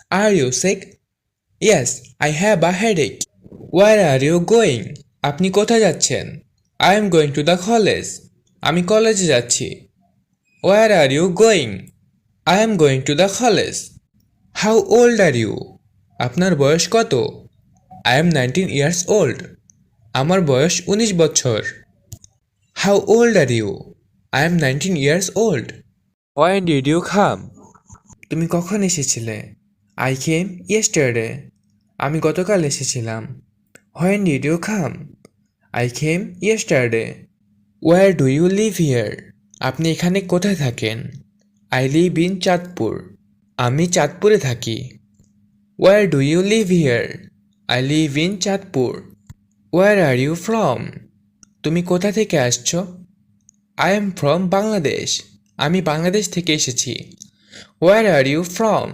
Are you sick? Yes, I have a headache. Where are you going? আপনি কোথায় যাচ্ছেন? I am going to the college. আমি কলেজে যাচ্ছি। Where are you going? I am going to the college. How old are you? আপনার বয়স কত? I am 19 years old. আমার বয়স 19 বছর। How old are you? I am 19 years old. When did you come? তুমি কখন এসেছিলে? I came yesterday. আমি গতকাল এসেছিলাম। When did you come? I came yesterday. Where do you live here? আপনি এখানে কোথায় থাকেন? I live in Chandpur. আমি চাঁদপুরে থাকি। Where do you live here? I live in Chandpur. Where are you from? তুমি কোথা থেকে আসছো? I am from Bangladesh. আমি বাংলাদেশ থেকে এসেছি। Where are you from?